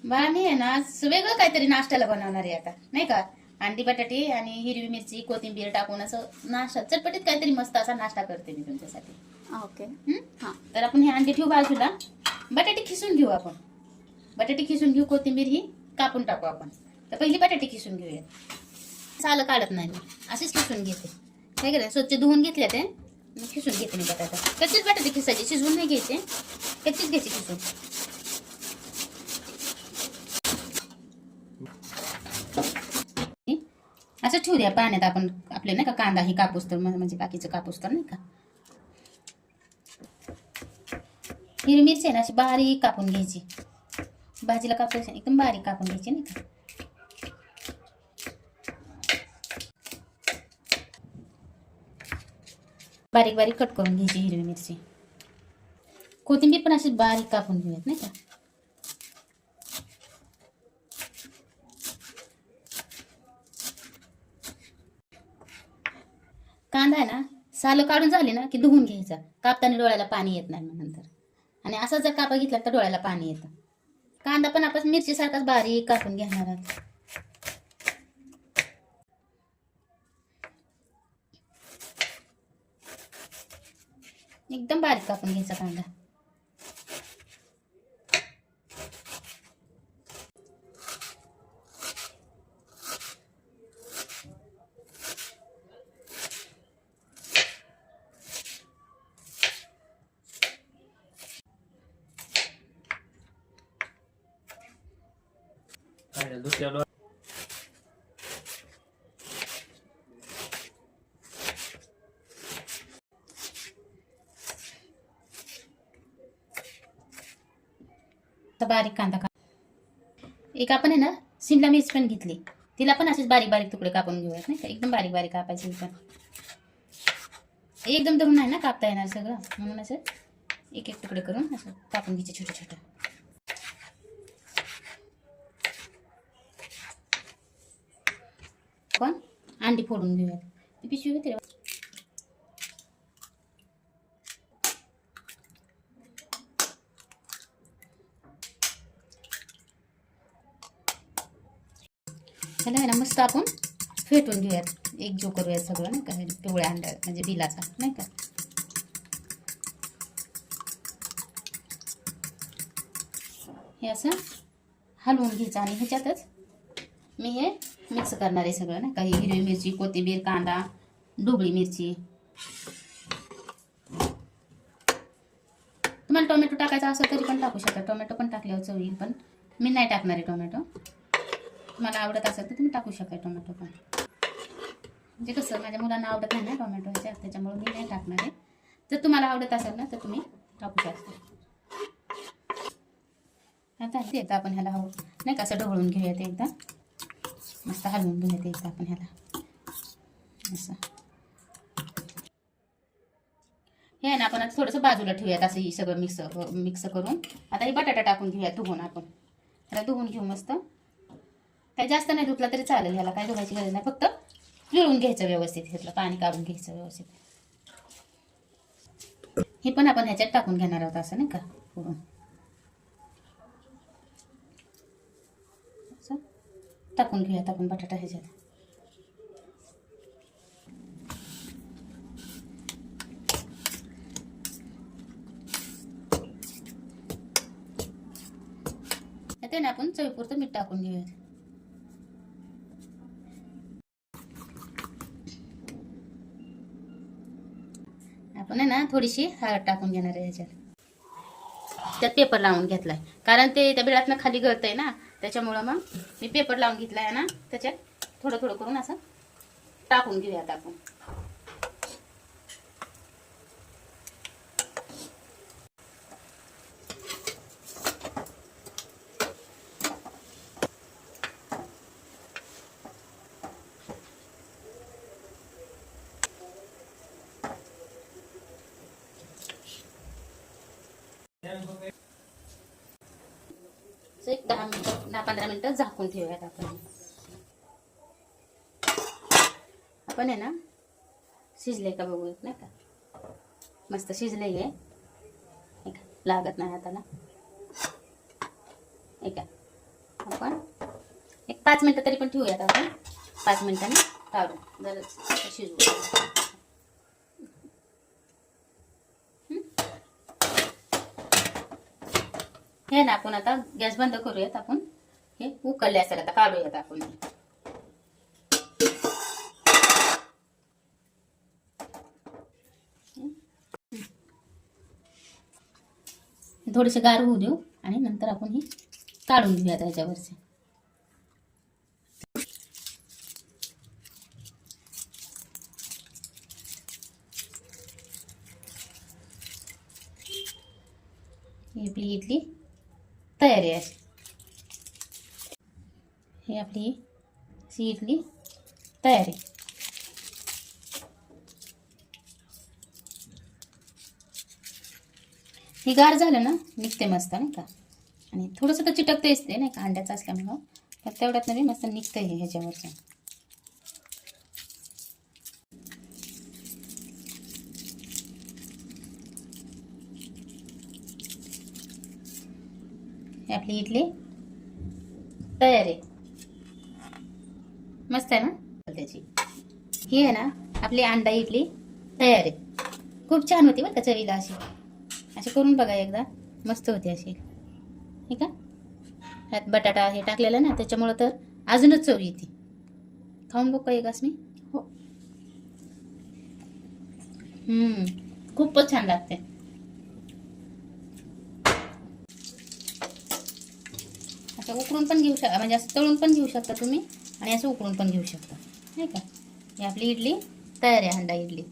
बाळा मी आहे ना आज वेगळं काहीतरी नाश्त्याला बनवणार आहे आता, नाही का. अंडी बटाटे आणि हिरवी मिरची कोथिंबीर टाकून असं नाश्ता चटपटीत काहीतरी मस्त असा नाश्ता करते मी तुमच्यासाठी. ओके. हा, तर आपण हे अंडी ठेवू बाजूला. बटाटे खिसून घेऊ आपण. बटाटे खिसून घेऊ, कोथिंबीर ही कापून टाकू आपण. तर पहिली बटाटे खिसून घेऊया. सालं काढत नाही मी, असेच खिसून घेते. काय करायचं, स्वच्छ धुवून घेतले ते खिसून घेते मी बटाटा. कच्चेच बटाटे खिसायचे, शिजवून नाही घ्यायचे, कच्चेच घ्यायचे खिसून. असं ठेवू द्या पाण्यात आपण. आपले नाही का कांदा ही कापूस तर म्हणजे बाकीचं कापूस तर नाही का. हिरवी मिरची आहे ना अशी बारीक कापून घ्यायची. भाजीला कापूस एकदम बारीक कापून घ्यायची नाही का. बारीक बारीक कट करून घ्यायची हिरवी मिरची. कोथिंबीर पण अशी बारीक कापून घेऊयात नाही का. कांदा आहे ना सालं काढून झाले ना की धुवून घ्यायचा. कापताना डोळ्याला पाणी येत नाही मग नंतर. आणि असा जर कापा घेतला तर डोळ्याला पाणी येतं. कांदा पण आपण मिरची सारखाच बारीक कापून घेणार आहोत. एकदम बारीक कापून घ्यायचा कांदा. बारीक कांदा एक आपण आहे ना शिमला मिरच पण घेतली. तिला पण असेच बारीक बारीक तुकडे कापून घेऊयात नाही का. एकदम बारीक बारीक कापायचे पण. एकदम धरून नाही ना कापता येणार सगळं, म्हणून असं एक एक तुकडे करून असं कापून घ्यायचे छोटे छोटे. पण अंडी फोडून घेऊयात. ती पिशवी होती त्याला आहे ना मस्त आपण फेटून घेऊयात. एक जो करूयात सगळं नाही का पिवळ्या अंड्या म्हणजे बिलाचा नाही का. हे असं हलवून घ्यायचं आणि ह्याच्यातच मी हे मिक्स करणार आहे सगळं नाही का. हिरवी मिरची, कोथिंबीर, कांदा, ढोबळी मिरची. तुम्हाला टोमॅटो टाकायचा असेल तरी पण टाकू शकता. टोमॅटो पण टाकल्यावर चव येईल, पण मी नाही टाकणार आहे टोमॅटो. तुम्हाला आवडत असेल तर तुम्ही टाकू शकता टोमॅटो पण. म्हणजे कसं माझ्या मुलांना आवडत नाही ना टोमॅटो त्याच्यामुळे मी नाही टाकणार आहे. जर तुम्हाला आवडत असेल ना तर तुम्ही टाकू शकता. आता येतं आपण ह्याला हवं नाही का असं ढवळून घेऊयात एकदा. मस्त हलवून घेऊयात एकदा आपण ह्याला असं. हे ना आपण आता थोडंसं बाजूला ठेवूयात असं ही सगळं मिक्स करून. आता हे बटाटा टाकून घेऊयात धुवून आपण. ह्याला धुवून घेऊ मस्त. काही जास्त नाही धुतला तरी चालेल, ह्याला काही धुवायची गरज नाही. फक्त पिळून घ्यायचं व्यवस्थित, ह्यातलं पाणी काढून घ्यायचं व्यवस्थित. हे पण आपण ह्याच्यात टाकून घेणार आहोत असं नाही का पुढून. असं टाकून घेऊयात आपण बटाटा ह्याच्यात. ते ना आपण चवीपुरतं मीठ टाकून घेऊयात. आपण आहे ना थोडीशी हळद टाकून घेणार आहे ह्याच्यात. त्यात पेपर लावून घेतलाय कारण ते त्या बिळातनं खाली गळतंय ना, त्याच्यामुळं मग मी पेपर लावून घेतलाय ना. त्याच्यात थोडं थोडं करून असं टाकून घेऊयात आपण. एक 10-15 मिनिटं झाकून ठेवूयात आपण. आपण आहे ना शिजले का बघूयात नाही का. मस्त शिजले हे, लागत नाही हाताला. आपण एक 5 मिनिटं तरी पण ठेवूयात आपण. 5 मिनिटांनी काढू जर शिजवू. हे ना आपण आता गॅस बंद करूयात. आपण हे उकळले असेल आता काढूयात आपण. थोडेसे गार होऊ देऊ आणि नंतर आपण हे काढून घेऊया त्याच्यावरचे. ही आपली इडली तयारी आहे. ही आपली इडली तयारी. ही गार झालं ना निघते मस्त नाही का. आणि थोडंसं तर चिटकते असते नाही का अंड्याचं असल्यामुळं. तर तेवढ्यात नवी मस्त निघतं हे ह्याच्यावरचं. ही आपली इडली तयार आहे. मस्त आहे ना त्याची. ही आहे ना आपली अंडा इडली तयार आहे. खूप छान होती बरं का चवीला. अशी करून बघा एकदा. मस्त होती अशी. ठीक आहे. ह्यात बटाटा हे टाकलेलं ना त्याच्यामुळं तर अजूनच चव येते. खाऊन बघ एक मी. हो खूपच छान लागते. असं उकळून पण घेऊ शकता म्हणजे असं तळून पण घेऊ शकता तुम्ही आणि असं उकळून पण घेऊ शकता नाही का. ही आपली इडली तयार आहे अंडा इडली.